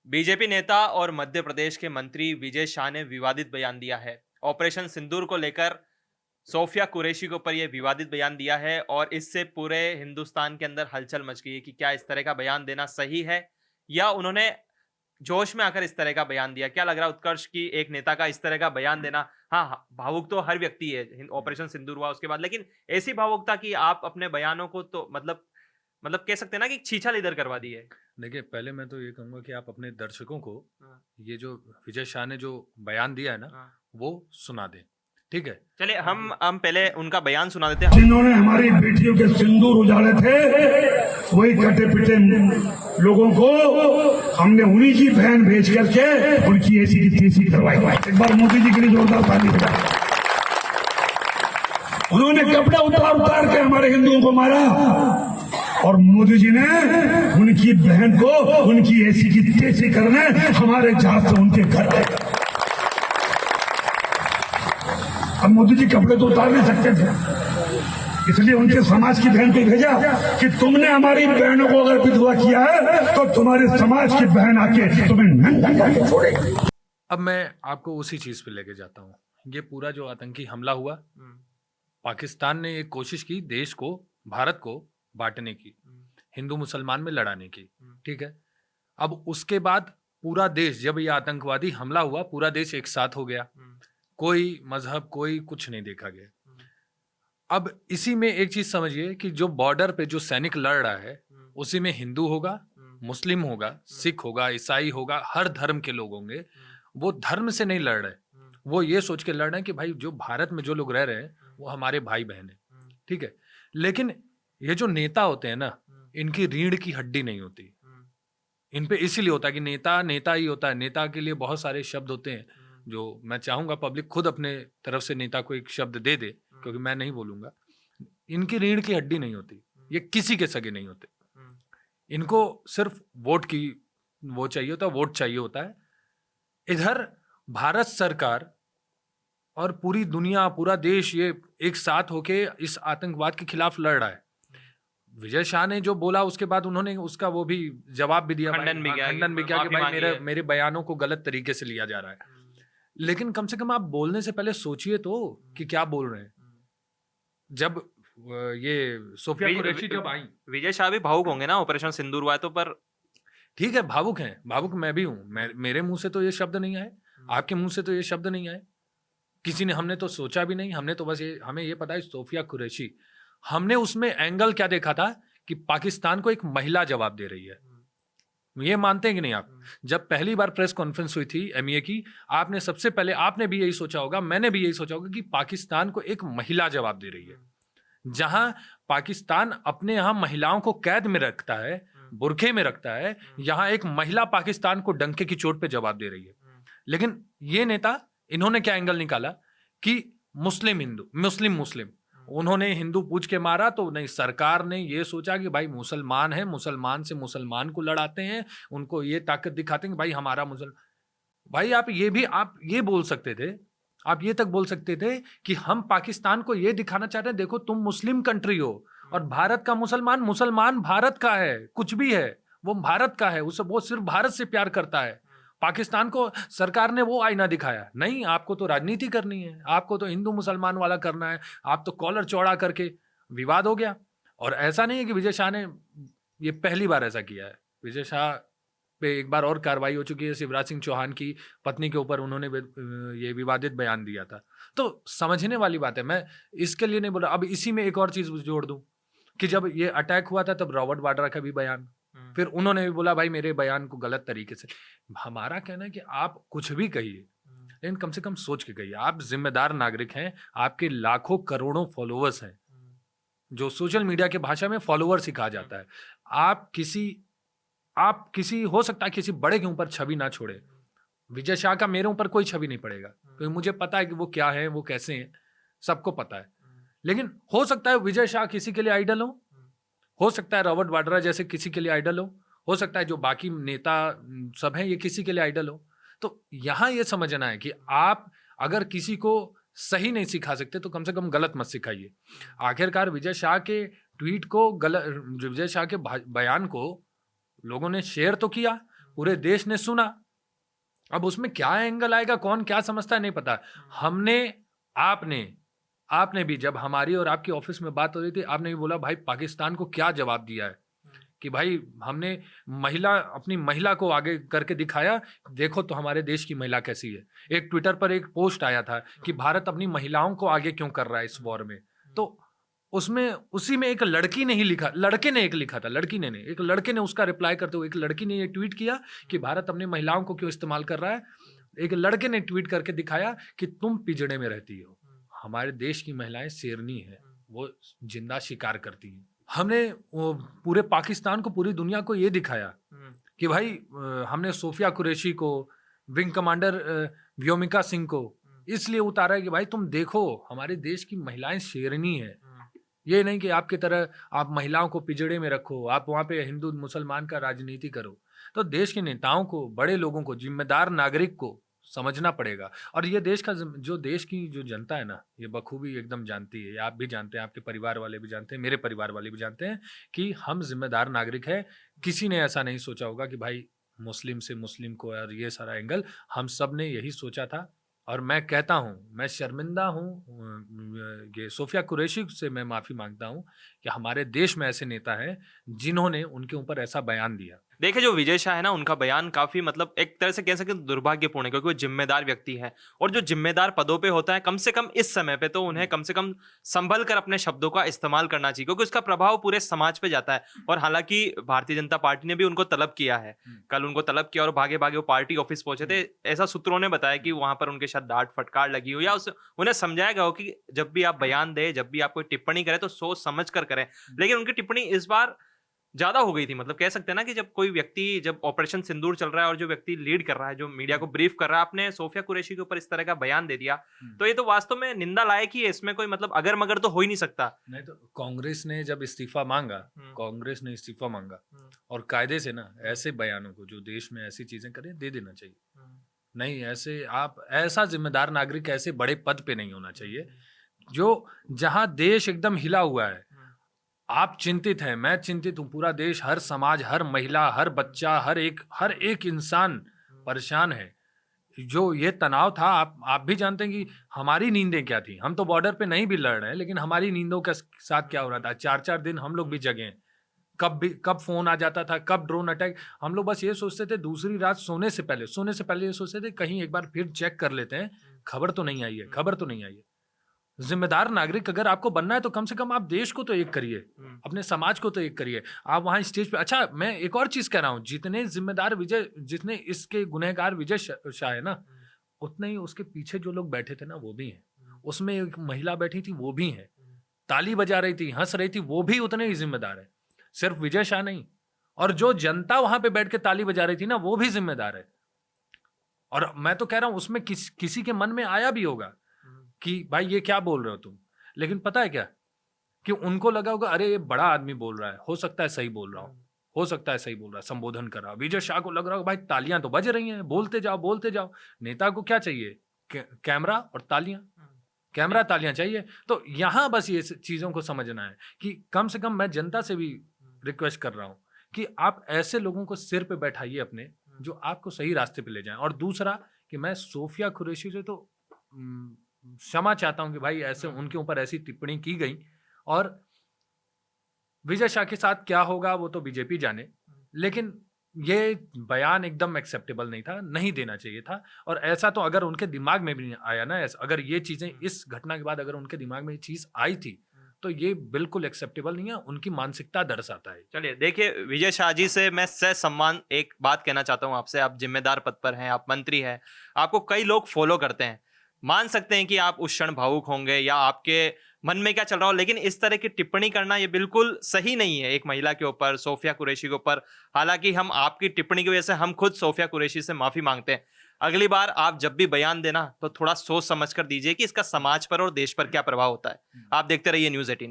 BJP नेता और मध्य प्रदेश के मंत्री विजय शाह ने विवादित बयान दिया है। ऑपरेशन सिंदूर को लेकर सोफिया कुरैशी के ऊपर ये विवादित बयान दिया है और इससे पूरे हिंदुस्तान के अंदर हलचल मच गई है कि क्या इस तरह का बयान देना सही है या उन्होंने जोश में आकर इस तरह का बयान दिया। क्या लग रहा है उत्कर्ष की एक नेता का इस तरह का बयान देना? हाँ, हाँ, भावुक तो हर व्यक्ति है, ऑपरेशन सिंदूर हुआ उसके बाद, लेकिन ऐसी भावुकता कि आप अपने बयानों को तो मतलब कह सकते हैं ना कि छीछा इधर करवा दी है। देखिए, पहले मैं तो ये कहूँगा कि आप अपने दर्शकों को हाँ, ये जो विजय शाह ने जो बयान दिया है ना, हाँ। वो सुना दें। ठीक है? चलिए हम पहले उनका बयान सुना देते हैं। जिन्होंने हमारी बेटियों के सिंदूर उजाड़े थे, वही कटे पिटे लोगों को हमने उन्हीं की बहन भेज करके उनकी ऐसी की तैसी करवाई। एक बार मोदी जी के लिए जोरदार ताली बजाएं। उन्होंने कपड़े उतार उतार के हमारे हिंदुओं को मारा और मोदी जी ने उनकी बहन को उनकी ऐसी की तैसी करने हमारे जहाज से उनके घर गए। अब मोदी जी कपड़े तो उतार नहीं सकते थे, इसलिए उनके समाज की बहन को भेजा कि तुमने हमारी बहनों को अगर विधवा किया है तो तुम्हारे समाज की बहन आके तुम्हें नंगा करके छोड़ेगी। अब मैं आपको उसी चीज़ पे लेके जाता हूँ। ये पूरा जो आतंकी हमला हुआ, पाकिस्तान ने एक कोशिश की देश को, भारत को बांटने की, हिंदू मुसलमान में लड़ाने की। ठीक है? अब उसके बाद पूरा देश, जब ये आतंकवादी हमला हुआ, पूरा देश एक साथ हो गया। कोई मजहब, कोई कुछ नहीं देखा गया। अब इसी में एक चीज समझिए कि जो बॉर्डर पे जो सैनिक लड़ रहा है, उसी में हिंदू होगा, मुस्लिम होगा, सिख होगा, ईसाई होगा, हर धर्म के लोग होंगे। वो धर्म से नहीं लड़ रहे, वो ये सोच के लड़ रहे हैं कि भाई जो भारत में जो लोग रह रहे हैं वो हमारे भाई बहन है। ठीक है? लेकिन ये जो नेता होते हैं ना, इनकी रीढ़ की हड्डी नहीं होती। इन पे इसीलिए होता है कि नेता नेता ही होता है। नेता के लिए बहुत सारे शब्द होते हैं जो मैं चाहूंगा पब्लिक खुद अपने तरफ से नेता को एक शब्द दे दे, क्योंकि मैं नहीं बोलूंगा। इनकी रीढ़ की हड्डी नहीं होती, ये किसी के सगे नहीं होते। इनको सिर्फ वोट की वो चाहिए होता है, वोट चाहिए होता है। इधर भारत सरकार और पूरी दुनिया, पूरा देश ये एक साथ होके इस आतंकवाद के खिलाफ लड़ रहा है। विजय शाह ने जो बोला उसके बाद उन्होंने उसका वो भी जवाब भी दिया, खंडन भी किया खंडन भी किया कि भाई मेरे बयानों को गलत तरीके से लिया जा रहा है। लेकिन कम से कम आप बोलने से पहले सोचिए तो कि क्या बोल रहे हैं। जब ये सोफिया कुरैशी जब आई, विजय शाह भी भावुक होंगे ना, ऑपरेशन सिंदूर हुआ है तो। पर ठीक है, भावुक हैं, भावुक मैं भी हूं। मेरे मुंह से तो ये शब्द नहीं आए, आपके मुंह से तो ये शब्द नहीं आए, किसी ने, हमने तो सोचा भी नहीं। हमने तो बस हमें ये पता है सोफिया कुरैशी, हमने उसमें एंगल क्या देखा था कि पाकिस्तान को एक महिला जवाब दे रही है। ये मानते हैं कि नहीं आप? जब पहली बार प्रेस कॉन्फ्रेंस हुई थी एमईए की, आपने सबसे पहले, आपने भी यही सोचा होगा, मैंने भी यही सोचा होगा कि पाकिस्तान को एक महिला जवाब दे रही है। जहां पाकिस्तान अपने यहां महिलाओं को कैद में रखता है, बुरखे में रखता है, यहां एक महिला पाकिस्तान को डंके की चोट पे जवाब दे रही है। लेकिन ये नेता, इन्होंने क्या एंगल निकाला कि मुस्लिम हिंदू, मुस्लिम मुस्लिम, उन्होंने हिंदू पूछ के मारा तो नहीं, सरकार ने ये सोचा कि भाई मुसलमान है, मुसलमान से मुसलमान को लड़ाते हैं, उनको ये ताकत दिखाते हैं कि भाई हमारा भाई आप ये बोल सकते थे, आप ये तक बोल सकते थे कि हम पाकिस्तान को ये दिखाना चाहते हैं, देखो तुम मुस्लिम कंट्री हो और भारत का मुसलमान, मुसलमान भारत का है, कुछ भी है वो भारत का है, उसे वो सिर्फ भारत से प्यार करता है। पाकिस्तान को सरकार ने वो आईना दिखाया नहीं, आपको तो राजनीति करनी है, आपको तो हिंदू मुसलमान वाला करना है, आप तो कॉलर चौड़ा करके विवाद हो गया। और ऐसा नहीं है कि विजय शाह ने ये पहली बार ऐसा किया है। विजय शाह पे एक बार और कार्रवाई हो चुकी है, शिवराज सिंह चौहान की पत्नी के ऊपर उन्होंने ये विवादित बयान दिया था। तो समझने वाली बात है, मैं इसके लिए नहीं बोल रहा। अब इसी में एक और चीज जोड़ दूं कि जब ये अटैक हुआ था तब रॉबर्ट वाड्रा का भी बयान, फिर उन्होंने भी बोला भाई मेरे बयान को गलत तरीके से। हमारा कहना है कि आप कुछ भी कहिए, लेकिन कम से कम सोच के कहिए। आप जिम्मेदार नागरिक हैं, आपके लाखों करोड़ों फॉलोअर्स हैं, जो सोशल मीडिया की भाषा में फॉलोअर्स ही कहा जाता है। आप किसी हो सकता है किसी बड़े के ऊपर छवि ना छोड़े। विजय शाह का मेरे ऊपर कोई छवि नहीं पड़ेगा, क्योंकि मुझे पता है कि वो क्या है, वो कैसे हैं, सबको पता है। लेकिन हो सकता है विजय शाह किसी के लिए आइडल हो सकता है रॉबर्ट वाड्रा जैसे किसी के लिए आइडल हो सकता है जो बाकी नेता सब हैं ये किसी के लिए आइडल हो। तो यहां ये समझना है कि आप अगर किसी को सही नहीं सिखा सकते तो कम से कम गलत मत सिखाइए। आखिरकार विजय शाह के ट्वीट को, विजय शाह के बयान को लोगों ने शेयर तो किया, पूरे देश ने सुना। अब उसमें क्या एंगल आएगा, कौन क्या समझता है नहीं पता। हमने, आपने भी जब हमारी और आपकी ऑफिस में बात हो रही थी, आपने भी बोला भाई पाकिस्तान को क्या जवाब दिया है कि भाई हमने अपनी महिला को आगे करके दिखाया, देखो तो हमारे देश की महिला कैसी है। एक ट्विटर पर एक पोस्ट आया था कि भारत अपनी महिलाओं को आगे क्यों कर रहा है इस वॉर में। तो उसमें उसी में एक लड़की ने ही लिखा, लड़के ने एक लिखा था, लड़की ने नहीं, एक लड़के ने उसका रिप्लाई करते हुए एक लड़की ने ये ट्वीट किया कि भारत अपनी महिलाओं को क्यों इस्तेमाल कर रहा है। एक लड़के ने ट्वीट करके दिखाया कि तुम पिंजड़े में रहती हो, हमारे देश की महिलाएं शेरनी है, वो जिंदा शिकार करती हैं। हमने पूरे पाकिस्तान को, पूरी दुनिया को ये दिखाया कि भाई हमने सोफिया कुरैशी को, विंग कमांडर व्योमिका सिंह को इसलिए उतारा है कि भाई तुम देखो हमारे देश की महिलाएं शेरनी है। ये नहीं कि आपकी तरह आप महिलाओं को पिंजड़े में रखो, आप वहाँ पे हिंदू मुसलमान का राजनीति करो। तो देश के नेताओं को, बड़े लोगों को, जिम्मेदार नागरिक को समझना पड़ेगा। और ये देश का जो देश की जो जनता है ना, ये बखूबी एकदम जानती है, आप भी जानते हैं, आपके परिवार वाले भी जानते हैं, मेरे परिवार वाले भी जानते हैं कि हम जिम्मेदार नागरिक हैं। किसी ने ऐसा नहीं सोचा होगा कि भाई मुस्लिम से मुस्लिम को, और ये सारा एंगल हम सब ने यही सोचा था। और मैं कहता हूँ, मैं शर्मिंदा हूँ, ये सोफिया कुरैशी से मैं माफ़ी मांगता हूँ कि हमारे देश में ऐसे नेता हैं जिन्होंने उनके ऊपर ऐसा बयान दिया। देखिए जो विजय शाह है ना, उनका बयान काफी मतलब एक तरह से कह सकते हैं दुर्भाग्यपूर्ण है, क्योंकि वो जिम्मेदार व्यक्ति है और जो जिम्मेदार पदों पे होता है, कम से कम इस समय पे तो उन्हें कम से कम संभल कर अपने शब्दों का इस्तेमाल करना चाहिए, क्योंकि उसका प्रभाव पूरे समाज पे जाता है। और हालांकि भारतीय जनता पार्टी ने भी उनको तलब किया है, कल उनको तलब किया और भागे भागे वो पार्टी ऑफिस पहुंचे थे। ऐसा सूत्रों ने बताया कि वहां पर उनके साथ डांट फटकार लगी हो, या उन्हें समझाया गया हो कि जब भी आप बयान दें, जब भी आप कोई टिप्पणी करें तो सोच समझ कर करें। लेकिन उनकी टिप्पणी इस बार ज्यादा हो गई थी। मतलब कह सकते हैं ना कि जब कोई व्यक्ति, जब ऑपरेशन सिंदूर चल रहा है और जो व्यक्ति लीड कर रहा है, जो मीडिया को ब्रीफ कर रहा है, आपने सोफिया कुरैशी के ऊपर इस तरह का बयान दे दिया, तो ये तो वास्तव में निंदा लायक ही है। इसमें कोई मतलब अगर मगर तो हो ही नहीं सकता। नहीं तो कांग्रेस ने जब इस्तीफा मांगा, कांग्रेस ने इस्तीफा मांगा, और कायदे से ना ऐसे बयानों को, जो देश में ऐसी चीजें करें, दे देना चाहिए। नहीं, ऐसे आप ऐसा जिम्मेदार नागरिक ऐसे बड़े पद पे नहीं होना चाहिए। जो जहां देश एकदम हिला हुआ है, आप चिंतित हैं, मैं चिंतित हूं, पूरा देश, हर समाज, हर महिला, हर बच्चा, हर एक इंसान परेशान है। जो ये तनाव था, आप भी जानते हैं कि हमारी नींदें क्या थी। हम तो बॉर्डर पे नहीं भी लड़ रहे हैं, लेकिन हमारी नींदों के साथ क्या हो रहा था। 4-4 दिन हम लोग भी जगे हैं। कब फोन आ जाता था, कब ड्रोन अटैक। हम लोग बस ये सोचते थे दूसरी रात सोने से पहले ये सोचते थे कहीं एक बार फिर चेक कर लेते हैं, खबर तो नहीं आई है। जिम्मेदार नागरिक अगर आपको बनना है तो कम से कम आप देश को तो एक करिए, अपने समाज को तो एक करिए। आप वहां स्टेज पे, अच्छा मैं एक और चीज कह रहा हूँ, जितने इसके गुनहगार विजय शाह है ना, उतने ही उसके पीछे जो लोग बैठे थे ना, वो भी हैं। उसमें एक महिला बैठी थी, वो भी है, ताली बजा रही थी, हंस रही थी, वो भी उतने ही जिम्मेदार है। सिर्फ विजय शाह नहीं, और जो जनता वहां पे बैठ के ताली बजा रही थी ना, वो भी जिम्मेदार है। और मैं तो कह रहा हूं उसमें किसी के मन में आया भी होगा कि भाई ये क्या बोल रहे हो तुम, लेकिन पता है क्या, कि उनको लगा होगा अरे ये बड़ा आदमी बोल रहा है, हो सकता है सही बोल रहा है, संबोधन कर रहा। विजय शाह को लग रहा होगा भाई तालियां तो बज रही हैं, बोलते जाओ। नेता को क्या चाहिए, कैमरा और तालियां, कैमरा तालियां चाहिए। तो यहां बस ये चीजों को समझना है कि कम से कम मैं जनता से भी रिक्वेस्ट कर रहा हूं कि आप ऐसे लोगों को सिर पे बैठाइए अपने, जो आपको सही रास्ते पे ले जाएं। और दूसरा कि मैं सोफिया कुरैशी से तो क्षमा चाहता हूं कि भाई ऐसे उनके ऊपर ऐसी टिप्पणी की गई, और विजय शाह के साथ क्या होगा वो तो बीजेपी जाने, लेकिन ये बयान एकदम एक्सेप्टेबल नहीं था, नहीं देना चाहिए था। और ऐसा तो अगर उनके दिमाग में भी नहीं आया ना, अगर ये चीजें इस घटना के बाद अगर उनके दिमाग में ये चीज आई थी, तो ये बिल्कुल एक्सेप्टेबल नहीं है, उनकी मानसिकता दर्शाता है। चलिए देखिए, विजय शाह जी से मैं सम्मान एक बात कहना चाहता हूं आपसे। आप जिम्मेदार पद पर हैं, आप मंत्री हैं, आपको कई लोग फॉलो करते हैं। मान सकते हैं कि आप उस क्षण भावुक होंगे या आपके मन में क्या चल रहा हो, लेकिन इस तरह की टिप्पणी करना ये बिल्कुल सही नहीं है एक महिला के ऊपर, सोफिया कुरैशी के ऊपर। हालांकि हम आपकी टिप्पणी की वजह से हम खुद सोफिया कुरैशी से माफी मांगते हैं। अगली बार आप जब भी बयान देना तो थोड़ा सोच समझ कर दीजिए कि इसका समाज पर और देश पर क्या प्रभाव होता है। आप देखते रहिए News 18।